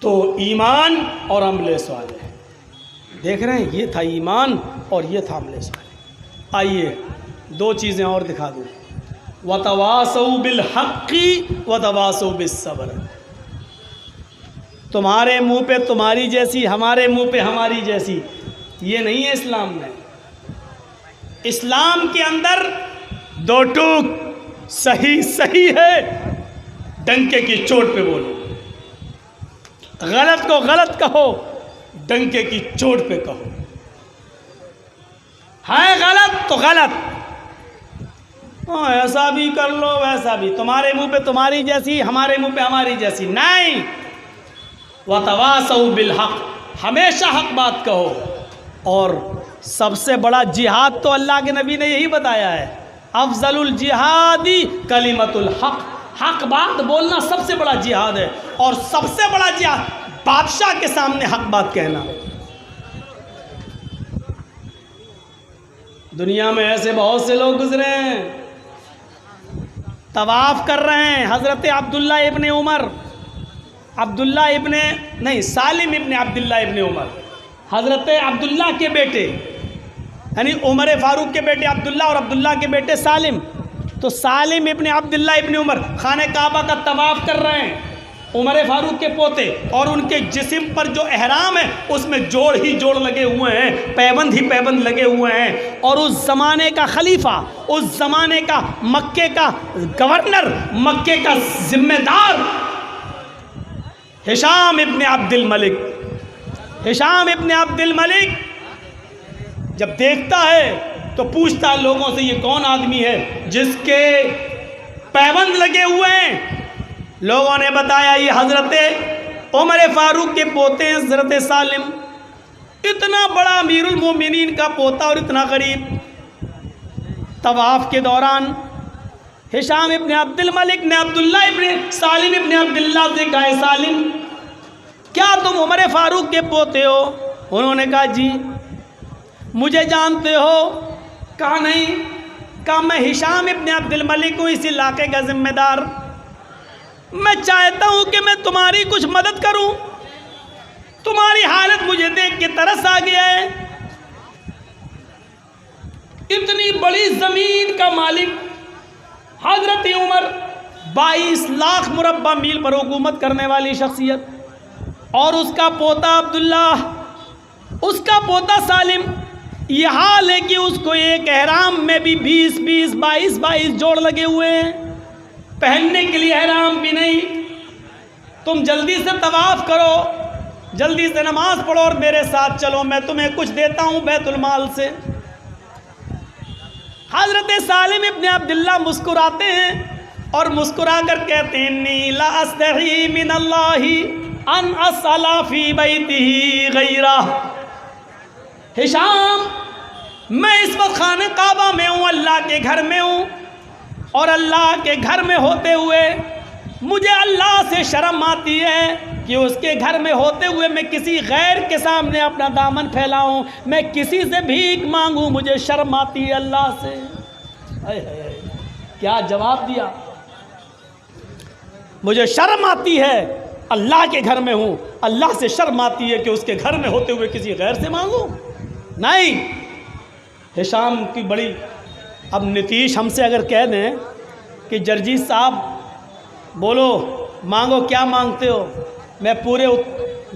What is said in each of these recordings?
तो ईमान और अमले सालेह, देख रहे हैं, ये था ईमान और ये था अमले सालेह। आइए दो चीज़ें और दिखा दूँ, वतवासौ बिल हक़्क़ि वतवासौ बिस सब्र। तुम्हारे मुंह पे तुम्हारी जैसी, हमारे मुंह पे हमारी जैसी, ये नहीं है इस्लाम में। इस्लाम के अंदर दो टूक सही सही है, डंके की चोट पे बोलो, गलत को गलत कहो, डंके की चोट पे कहो। है गलत तो गलत, ऐसा भी कर लो वैसा भी, तुम्हारे मुंह पे तुम्हारी जैसी, हमारे मुंह पे हमारी जैसी, नहीं। वतवासौ बिल हक़, हमेशा हक बात कहो। और सबसे बड़ा जिहाद तो अल्लाह के नबी ने यही बताया है, अफजलुल जिहादी कलिमतुल हक़, हक बात बोलना सबसे बड़ा जिहाद है। और सबसे बड़ा जिहाद बादशाह के सामने हक बात कहना। दुनिया में ऐसे बहुत से लोग गुजरे हैं, तवाफ़ कर रहे हैं, हज़रत अब्दुल्ला इब्ने उमर, सालिम इब्ने अब्दुल्ला इब्ने उमर, हज़रत अब्दुल्ला के बेटे, यानी उमर फ़ारूक के बेटे अब्दुल्ला और अब्दुल्ला के बेटे सालिम। तो सालिम इब्ने अब्दुल्ला इब्ने उमर खाने काबा का तवाफ़ कर रहे हैं, उमर फ़ारूक के पोते, और उनके जिस्म पर जो एहराम है उसमें जोड़ ही जोड़ लगे हुए हैं, पैबंद ही पैबंद लगे हुए हैं। और उस ज़माने का खलीफा, उस ज़माने का मक्के का गवर्नर, मक्के का ज़िम्मेदार हिशाम इब्ने अब्दुल मलिक, हिशाम इब्ने अब्दुल मलिक जब देखता है तो पूछता है लोगों से, ये कौन आदमी है जिसके पैबंद लगे हुए हैं? लोगों ने बताया ये हज़रत उमर फ़ारूक के पोते हैं, हज़रत सालिम। इतना बड़ा अमीरुल मोमिनीन का पोता और इतना गरीब। तवाफ़ के दौरान हिशाम इब्ने अब्दुल मलिक ने अब्दुल्ला इब्ने सालिम इब्ने अब्दुल्ला से कहा, सालिम क्या तुम उमर फ़ारूक के पोते हो? उन्होंने कहा जी। मुझे जानते हो? कहा नहीं। कहा मैं हिशाम इब्ने अब्दुल मलिक हूँ, इस इलाके का ज़िम्मेदार। मैं चाहता हूँ कि मैं तुम्हारी कुछ मदद करूँ, तुम्हारी हालत मुझे देख के तरस आ गया है। इतनी बड़ी ज़मीन का मालिक हज़रत उमर, 22 लाख मुरब्बा मील पर हुकूमत करने वाली शख्सियत, और उसका पोता अब्दुल्ला, उसका पोता सालिम। यह हाल है कि उसको एक एहराम में भी 20-20, 22-22 जोड़ लगे हुए हैं, पहनने के लिए एहराम भी नहीं। तुम जल्दी से तवाफ़ करो, जल्दी से नमाज पढ़ो और मेरे साथ चलो, मैं तुम्हें कुछ देता हूँ बैतुल माल से। हज़रत सालिम इब्ने अब्दुल्ला मुस्कुराते हैं और मुस्कुरा कर कहते हैं, नी ला अस्तही मिनल्लाहि अन असला फी बैतिही गैरा। हिशाम, मैं इस वक्त खाने काबा में हूँ, अल्लाह के घर में हूँ, और अल्लाह के घर में होते हुए मुझे अल्लाह से शर्म आती है कि उसके घर में होते हुए मैं किसी गैर के सामने अपना दामन फैलाऊं, मैं किसी से भीख मांगूं, मुझे शर्म आती है अल्लाह से। क्या जवाब दिया? मुझे शर्म आती है, अल्लाह के घर में हूँ, अल्लाह से शर्म आती है कि उसके घर में होते हुए किसी गैर से मांगूं। नहीं, हिशाम की बड़ी। अब नीतीश हमसे अगर कह दें कि जर्जी साहब बोलो, मांगो, क्या मांगते हो? मैं पूरे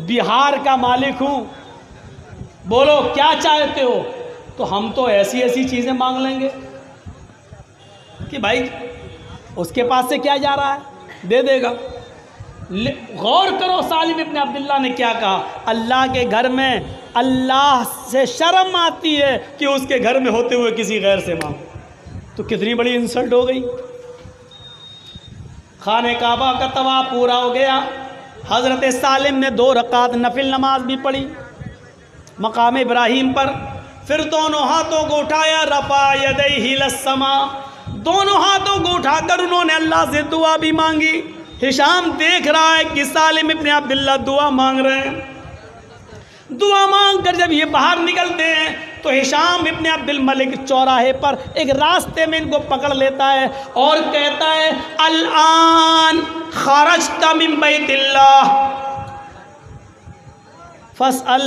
बिहार का मालिक हूँ, बोलो क्या चाहते हो? तो हम तो ऐसी ऐसी चीज़ें मांग लेंगे कि भाई उसके पास से क्या जा रहा है, दे देगा। गौर करो सालिम इब्ने अब्दुल्ला ने क्या कहा, अल्लाह के घर में अल्लाह से शर्म आती है कि उसके घर में होते हुए किसी गैर से मांगो। तो कितनी बड़ी इंसल्ट हो गई। खाने काबा का तवाफ पूरा हो गया, हज़रत सालिम ने 2 रकात नफिल नमाज भी पढ़ी मकाम इब्राहीम पर। फिर दोनों हाथों को उठाया, रफ़ा यदैहि लस्समा, दोनों हाथों को उठाकर उन्होंने अल्लाह से दुआ भी मांगी। हिशाम देख रहा है कि सालिम इब्ने अब्दुल्ला दुआ मांग रहे हैं। दुआ मांग कर जब ये बाहर निकलते हैं तो हिशाम इब्ने अब्दुल मलिक चौराहे पर एक रास्ते में इनको पकड़ लेता है और कहता है, अल-आन खरजत मिन बैतिल्लाह, फसल।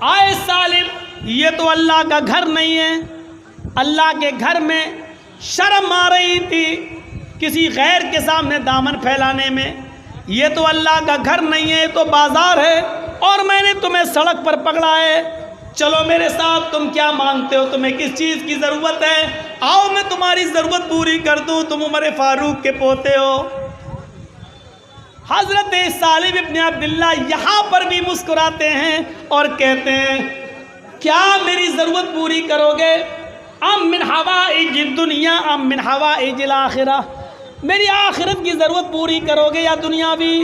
आए सालिम, ये तो अल्लाह का घर नहीं है। अल्लाह के घर में शर्म आ रही थी किसी गैर के सामने दामन फैलाने में। ये तो अल्लाह का घर नहीं है, ये तो बाजार है और मैंने तुम्हें सड़क पर पकड़ा है। चलो मेरे साथ, तुम क्या मांगते हो, तुम्हें किस चीज़ की ज़रूरत है, आओ मैं तुम्हारी ज़रूरत पूरी कर दूँ। तुम उमर फारूक के पोते हो। हज़रत सालिम इब्न अब्दुल्लाह यहाँ पर भी मुस्कुराते हैं और कहते हैं, क्या मेरी ज़रूरत पूरी करोगे? अम मिन हवाइज दुनिया अम मिन हवाइज आखिरा, मेरी आखिरत की ज़रूरत पूरी करोगे या दुनियावी?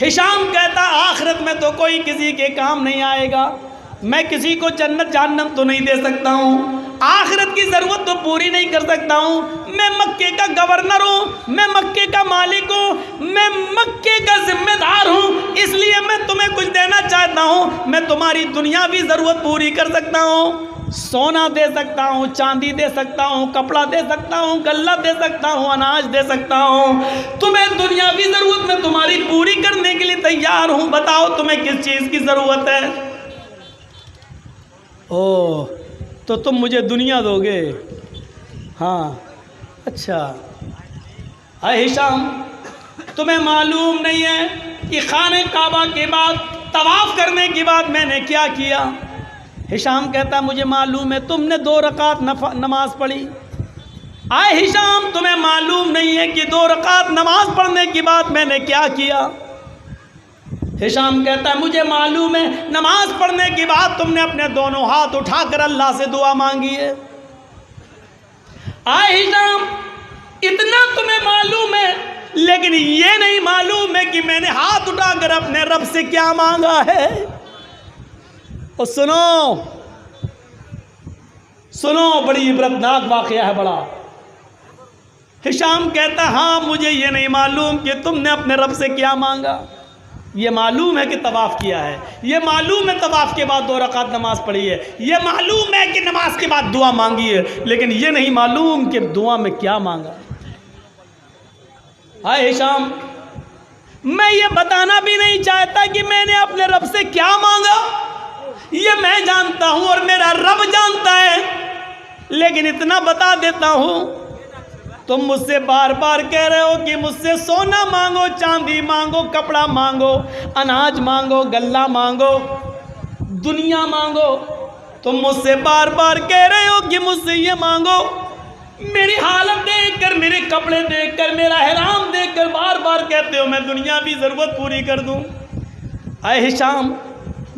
हिशाम कहता, आखिरत में तो कोई किसी के काम नहीं आएगा। मैं किसी को जन्नत जहन्नम तो नहीं दे सकता हूँ, आखिरत की ज़रूरत तो पूरी नहीं कर सकता हूँ। मैं मक्के का गवर्नर हूँ, मैं मक्के का मालिक हूँ, मैं मक्के का जिम्मेदार हूँ, इसलिए मैं तुम्हें कुछ देना चाहता हूँ। मैं तुम्हारी दुनियावी ज़रूरत पूरी कर सकता हूँ, सोना दे सकता हूँ, चांदी दे सकता हूँ, कपड़ा दे सकता हूँ, गल्ला दे सकता हूँ, अनाज दे सकता हूँ। तुम्हें दुनियावी ज़रूरत मैं तुम्हारी पूरी करने के लिए तैयार हूँ। बताओ तुम्हें किस चीज़ की ज़रूरत है? ओह, तो तुम मुझे दुनिया दोगे? हाँ, अच्छा। अरे हिशाम, तुम्हें मालूम नहीं है कि खाने काबा के बाद तवाफ़ करने के बाद मैंने क्या किया? हिशाम कहता, मुझे मालूम है, तुमने 2 रकात नमाज पढ़ी। आए हिशाम, तुम्हें मालूम नहीं है कि 2 रकात नमाज पढ़ने के बाद मैंने क्या किया? हिशाम कहता है, मुझे मालूम है, नमाज पढ़ने के बाद तुमने अपने दोनों हाथ उठाकर अल्लाह से दुआ मांगी है। आए हिशाम, इतना तुम्हें मालूम है, लेकिन ये नहीं मालूम है कि मैंने हाथ उठाकर अपने रब से क्या मांगा है। और सुनो सुनो, बड़ी इबरतनाक वाक़या है बड़ा। हिशाम कहता, हाँ मुझे ये नहीं मालूम कि तुमने अपने रब से क्या मांगा। ये मालूम है कि तवाफ़ किया है, ये मालूम है तवाफ़ के बाद 2 रकात नमाज पढ़ी है, ये मालूम है कि नमाज के बाद दुआ मांगी है, लेकिन ये नहीं मालूम कि दुआ में क्या मांगा। हाय हिशाम, मैं ये बताना भी नहीं चाहता कि मैंने अपने रब से क्या मांगा। ये मैं जानता हूँ और मेरा रब जानता है, लेकिन इतना बता देता हूँ, तुम मुझसे बार बार कह रहे हो कि मुझसे सोना मांगो, चांदी मांगो, कपड़ा मांगो, अनाज मांगो, गल्ला मांगो, दुनिया मांगो। तुम मुझसे बार बार कह रहे हो कि मुझसे ये मांगो। मेरी हालत देखकर, मेरे कपड़े देखकर, मेरा हराम देखकर बार बार कहते हो मैं दुनियावी ज़रूरत पूरी कर दूं। ऐ हिशाम,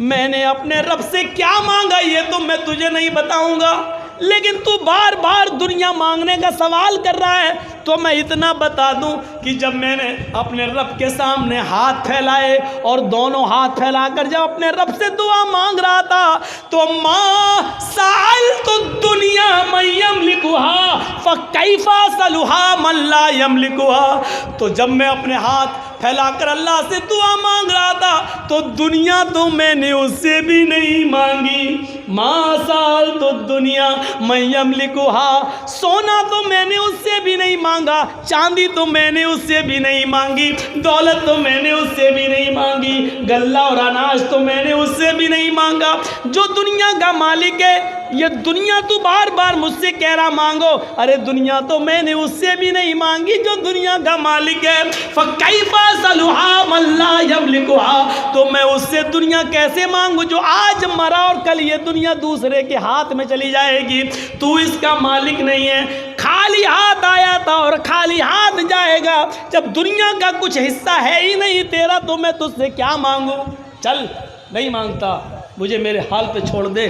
मैंने अपने रब से क्या मांगा ये तो मैं तुझे नहीं बताऊंगा, लेकिन तू बार बार दुनिया मांगने का सवाल कर रहा है, तो मैं इतना बता दूं कि जब मैंने अपने रब के सामने हाथ फैलाए और दोनों हाथ फैलाकर जब अपने रब से दुआ मांग रहा था, तो माँ साल तो दुनिया मैयम लिखुहा फ़कैफ़ा सलुहा मन ला यमलिकुहा। तो जब मैं अपने हाथ फैलाकर अल्लाह से दुआ मांग रहा था, तो दुनिया तो मैंने उससे भी नहीं मांगी। माँ साल तो दुनिया मैयम लिखुहा, सोना तो मैंने उससे भी नहीं मांगा, चांदी तो मैंने उससे भी नहीं मांगी, दौलत तो मैंने उससे भी नहीं मांगी, गल्ला और अनाज तो मैंने उससे भी नहीं मांगा। जो दुनिया का मालिक है, ये दुनिया तू बार बार मुझसे कह रहा मांगो, अरे दुनिया तो मैंने उससे भी नहीं मांगी जो दुनिया का मालिक है। फ़कैफ़ा सलुहा मन ला यमलिकुहा, तो मैं उससे दुनिया कैसे मांगू जो आज मरा और कल ये दुनिया दूसरे के हाथ में चली जाएगी। तू इसका मालिक नहीं है, खाली हाथ आया था और खाली हाथ जाएगा। जब दुनिया का कुछ हिस्सा है ही नहीं तेरा, तो मैं तुझसे क्या मांगू। चल, नहीं मांगता, मुझे मेरे हाल पे छोड़ दे।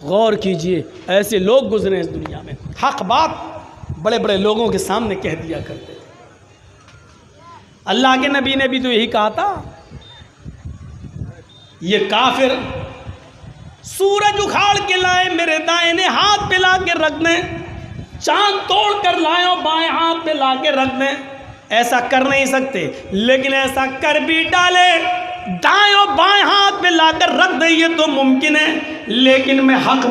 गौर कीजिए, ऐसे लोग गुजरे इस दुनिया में, हक बात बड़े बड़े लोगों के सामने कह दिया करते। अल्लाह के नबी ने भी तो यही कहा था, ये काफिर सूरज उखाड़ के लाए मेरे दाहिने हाथ पे ला के रख दें, चांद तोड़ कर लाए और बाएं हाथ पे ला के रख दें, ऐसा कर नहीं सकते, लेकिन ऐसा कर भी डाले, दाएं और बाएं हाथ पे लाकर रख दे, ये तो मुमकिन है। लेकिन मैं हक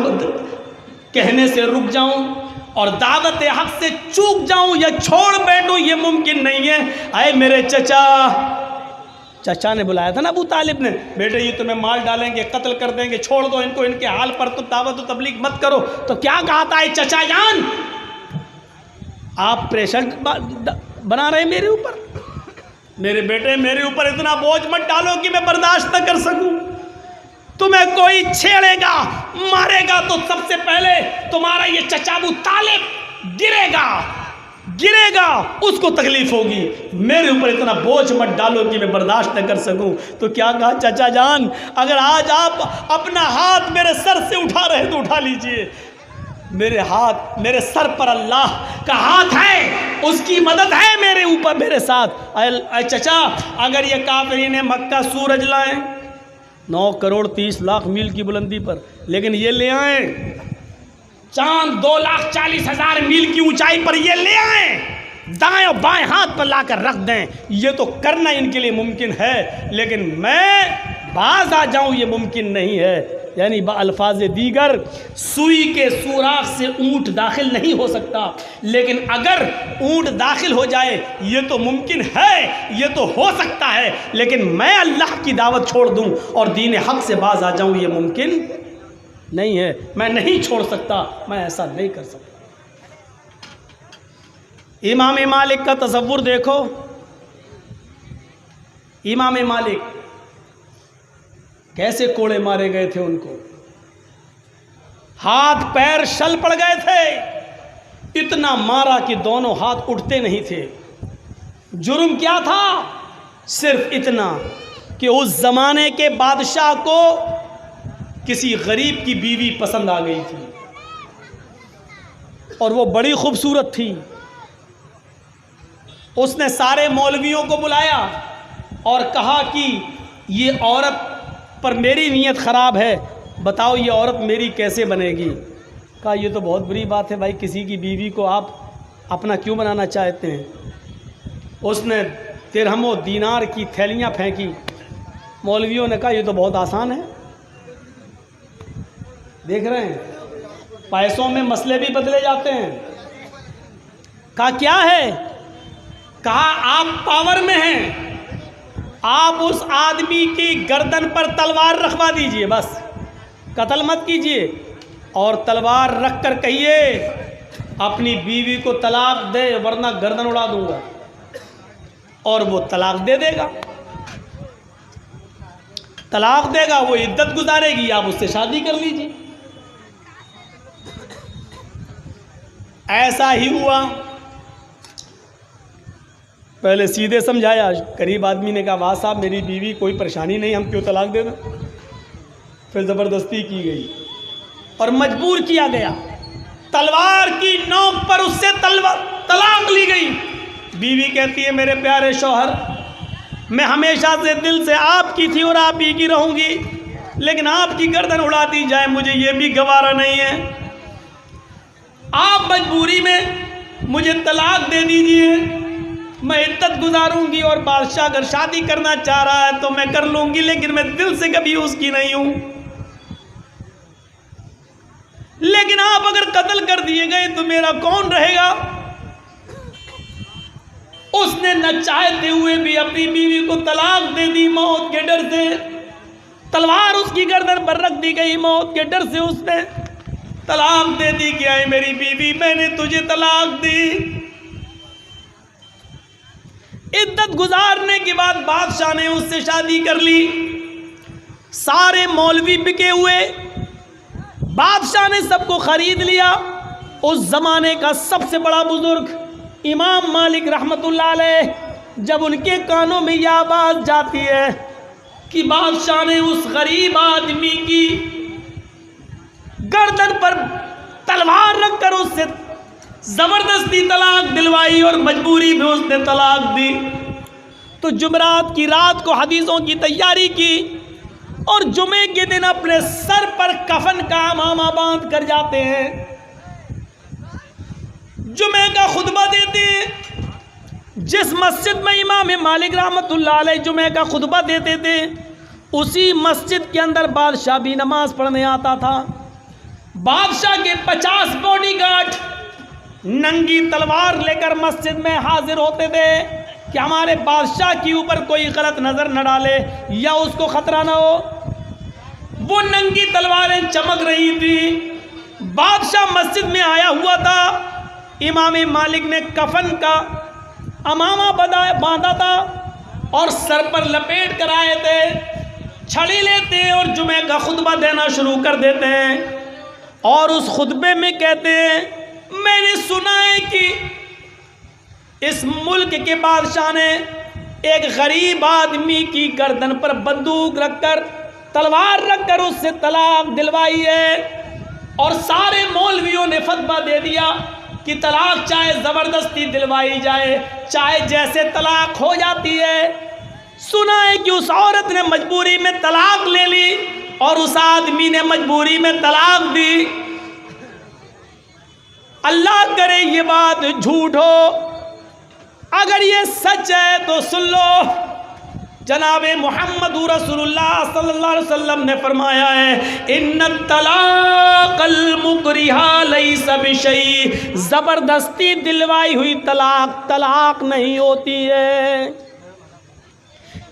कहने से रुक जाऊं और दावत हक से चूक जाऊं या छोड़ बैठूं, ये मुमकिन नहीं है। आए मेरे चचा, चचा ने बुलाया था ना अबू तालिब ने, बेटे ये तुम्हें मार डालेंगे, कत्ल कर देंगे, छोड़ दो इनको, इनके हाल पर तुम दावत व तबलीग मत करो। तो क्या कहा था चचा जान, आप प्रेशर बना रहे मेरे ऊपर, मेरे बेटे मेरे ऊपर इतना बोझ मत डालो कि मैं बर्दाश्त न कर सकूं। तुम्हें कोई छेड़ेगा मारेगा तो सबसे पहले तुम्हारा ये चचा अबू तालिब गिरेगा, उसको तकलीफ होगी। मेरे ऊपर इतना बोझ मत डालो कि मैं बर्दाश्त न कर सकूं। तो क्या कहा चाचा जान, अगर आज आप अपना हाथ मेरे सर से उठा रहे तो उठा लीजिए, मेरे सर पर अल्लाह का हाथ है, उसकी मदद है मेरे ऊपर, मेरे साथ। अय चचा, अगर ये काफिरीन मक्का सूरज लाए 9 करोड़ 30 लाख मील की बुलंदी पर, लेकिन ये ले आए चांद 2,40,000 मील की ऊंचाई पर, ये ले आए दाएं और बाएं हाथ पर लाकर रख दें, ये तो करना इनके लिए मुमकिन है, लेकिन मैं बाज आ जाऊं ये मुमकिन नहीं है। यानी अल्फाज दीगर, सुई के सुराख से ऊंट दाखिल नहीं हो सकता, लेकिन अगर ऊंट दाखिल हो जाए ये तो मुमकिन है, ये तो हो सकता है, लेकिन मैं अल्लाह की दावत छोड़ दूं और दीन हक से बाज आ जाऊं ये मुमकिन नहीं है। मैं नहीं छोड़ सकता, मैं ऐसा नहीं कर सकता। इमाम मालिक का तसव्वुर देखो, इमाम मालिक कैसे कोड़े मारे गए थे, उनको हाथ पैर शल पड़ गए थे, इतना मारा कि दोनों हाथ उठते नहीं थे। जुर्म क्या था? सिर्फ इतना कि उस जमाने के बादशाह को किसी गरीब की बीवी पसंद आ गई थी और वो बड़ी खूबसूरत थी। उसने सारे मौलवियों को बुलाया और कहा कि ये औरत पर मेरी नीयत ख़राब है, बताओ ये औरत मेरी कैसे बनेगी। कहा ये तो बहुत बुरी बात है भाई, किसी की बीवी को आप अपना क्यों बनाना चाहते हैं। उसने तिरहम और दीनार की थैलियाँ फेंकी। मौलवियों ने कहा ये तो बहुत आसान है, देख रहे हैं पैसों में मसले भी बदले जाते हैं। कहा क्या है? कहा आप पावर में हैं, आप उस आदमी की गर्दन पर तलवार रखवा दीजिए, बस कत्ल मत कीजिए, और तलवार रख कर कहिए अपनी बीवी को तलाक दे वरना गर्दन उड़ा दूंगा, और वो तलाक दे देगा। तलाक देगा, वो इद्दत गुजारेगी, आप उससे शादी कर लीजिए। ऐसा ही हुआ। पहले सीधे समझाया, करीब आदमी ने कहा वाह साहब मेरी बीवी कोई परेशानी नहीं, हम क्यों तलाक दे दें। फिर ज़बरदस्ती की गई और मजबूर किया गया, तलवार की नोक पर उससे तलाक ली गई। बीवी कहती है मेरे प्यारे शौहर, मैं हमेशा से दिल से आपकी थी और आप ही की रहूँगी, लेकिन आपकी गर्दन उड़ा दी जाए मुझे ये भी गवारा नहीं है। आप मजबूरी में मुझे तलाक दे दीजिए, मैं इद्दत गुजारूंगी, और बादशाह अगर शादी करना चाह रहा है तो मैं कर लूंगी, लेकिन मैं दिल से कभी उसकी नहीं हूं। लेकिन आप अगर कत्ल कर दिए गए तो मेरा कौन रहेगा। उसने न चाहते हुए भी अपनी बीवी को तलाक दे दी मौत के डर से। तलवार उसकी गर्दन पर रख दी गई, मौत के डर से उसने तलाक दे दी। क्या है मेरी बीवी, मैंने तुझे तलाक दी। इद्दत गुजारने के बाद बादशाह ने उससे शादी कर ली। सारे मौलवी बिके हुए, बादशाह ने सबको खरीद लिया। उस जमाने का सबसे बड़ा बुजुर्ग इमाम मालिक रहमतुल्लाह अलैह, जब उनके कानों में यह आवाज जाती है कि बादशाह ने उस गरीब आदमी की गर्दन पर तलवार रखकर उससे जबरदस्ती तलाक दिलवाई और मजबूरी में उसने तलाक दी, तो जुमेरात की रात को हदीसों की तैयारी की और जुमे के दिन अपने सर पर कफन का अमामा बांध कर जाते हैं, जुमे का खुतबा देते हैं। जिस मस्जिद में इमाम मालिक रहमतुल्लाह अलैह जुमे का खुतबा देते थे, उसी मस्जिद के अंदर बादशाह भी नमाज पढ़ने आता था। बादशाह के 50 बॉडीगार्ड नंगी तलवार लेकर मस्जिद में हाजिर होते थे कि हमारे बादशाह के ऊपर कोई गलत नज़र न डाले या उसको ख़तरा ना हो। वो नंगी तलवारें चमक रही थी। बादशाह मस्जिद में आया हुआ था। इमाम मालिक ने कफन का अमामा बांधा था और सर पर लपेट कर आए थे। छड़ी लेते हैं और जुमे का खुतबा देना शुरू कर देते हैं और उस खुतबे में कहते हैं, मैंने सुना है कि इस मुल्क के बादशाह ने एक गरीब आदमी की गर्दन पर बंदूक रखकर, तलवार रखकर उससे तलाक दिलवाई है और सारे मौलवियों ने फतवा दे दिया कि तलाक चाहे ज़बरदस्ती दिलवाई जाए, चाहे जैसे तलाक हो जाती है। सुना है कि उस औरत ने मजबूरी में तलाक ले ली और उस आदमी ने मजबूरी में तलाक दी। अल्लाह करे ये बात झूठ हो, अगर ये सच है तो सुन लो। जनाबे मोहम्मद रसूलुल्लाह सल्लल्लाहु अलैहि वसल्लम ने फरमाया है, इन्ना तलाक़ल मुकरिहा लैसा बिशै, ज़बरदस्ती दिलवाई हुई तलाक तलाक नहीं होती है।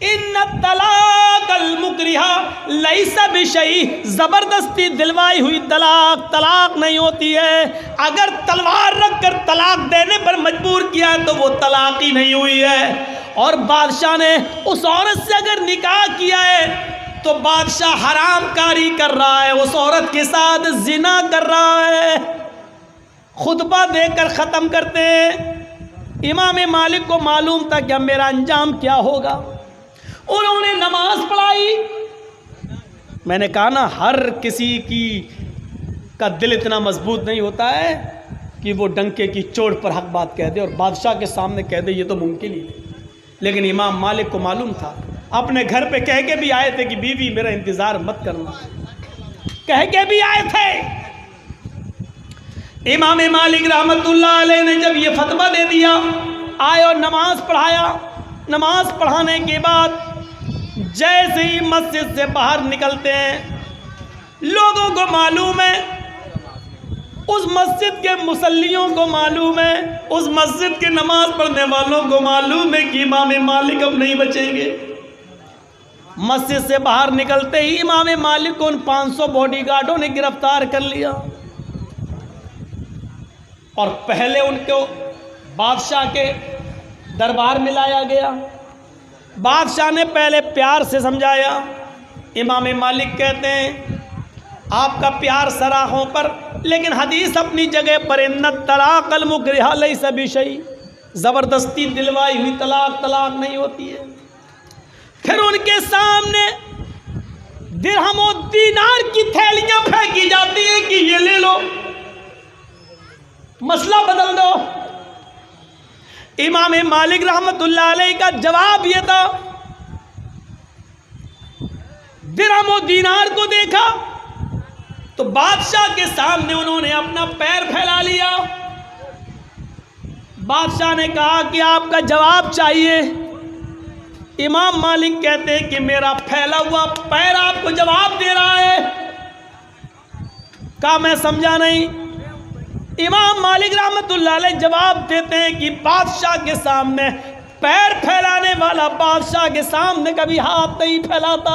इन्ना तलाक़ल मुकरिहा लैसा बिशै, ज़बरदस्ती दिलवाई हुई तलाक तलाक नहीं होती है। अगर तलवार रखकर तलाक देने पर मजबूर किया तो वो तलाक ही नहीं हुई है। और बादशाह ने उस औरत से अगर निकाह किया है तो बादशाह हरामकारी कर रहा है, उस औरत के साथ जिना कर रहा है। खुतबा देकर ख़त्म करते हैं। इमाम मालिक को मालूम था कि अब मेरा अंजाम क्या होगा। उन्होंने नमाज पढ़ाई। मैंने कहा ना, हर किसी का दिल इतना मजबूत नहीं होता है कि वो डंके की चोट पर हक बात कह दे और बादशाह के सामने कह दे, ये तो मुमकिन ही नहीं। लेकिन इमाम मालिक को मालूम था, अपने घर पे कह के भी आए थे कि बीवी मेरा इंतज़ार मत करना, कह के भी आए थे। इमाम मालिक रहमतुल्लाह अलैह ने जब ये फतवा दे दिया, आए और नमाज पढ़ाया। नमाज पढ़ाने के बाद जैसे ही मस्जिद से बाहर निकलते हैं, लोगों को मालूम है, उस मस्जिद के मुसल्लियों को मालूम है, उस मस्जिद के नमाज पढ़ने वालों को मालूम है कि इमाम मालिक अब नहीं बचेंगे। मस्जिद से बाहर निकलते ही इमाम मालिक को उन 500 बॉडीगार्डों ने गिरफ्तार कर लिया और पहले उनको बादशाह के दरबार में लाया गया। बादशाह ने पहले प्यार से समझाया। इमाम मालिक कहते हैं, आपका प्यार सराहों पर, लेकिन हदीस अपनी जगह पर, इन्ना तलाक़ल मुकरिहा लैसा बिशै, ज़बरदस्ती दिलवाई हुई तलाक तलाक नहीं होती है। फिर उनके सामने दिरहम और दीनार की थैलियां फेंकी जाती हैं कि ये ले लो, मसला बदल दो। इमाम मालिक रहमतुल्लाह अलैह का जवाब ये था, दिरहम और दीनार को देखा तो बादशाह के सामने उन्होंने अपना पैर फैला लिया। बादशाह ने कहा कि आपका जवाब चाहिए। इमाम मालिक कहते हैं कि मेरा फैला हुआ पैर आपको जवाब दे रहा है। कहा मैं समझा नहीं। इमाम मालिक रहमतुल्लाह अलैह जवाब देते हैं कि बादशाह के सामने पैर फैलाने वाला बादशाह के सामने कभी हाथ नहीं फैलाता।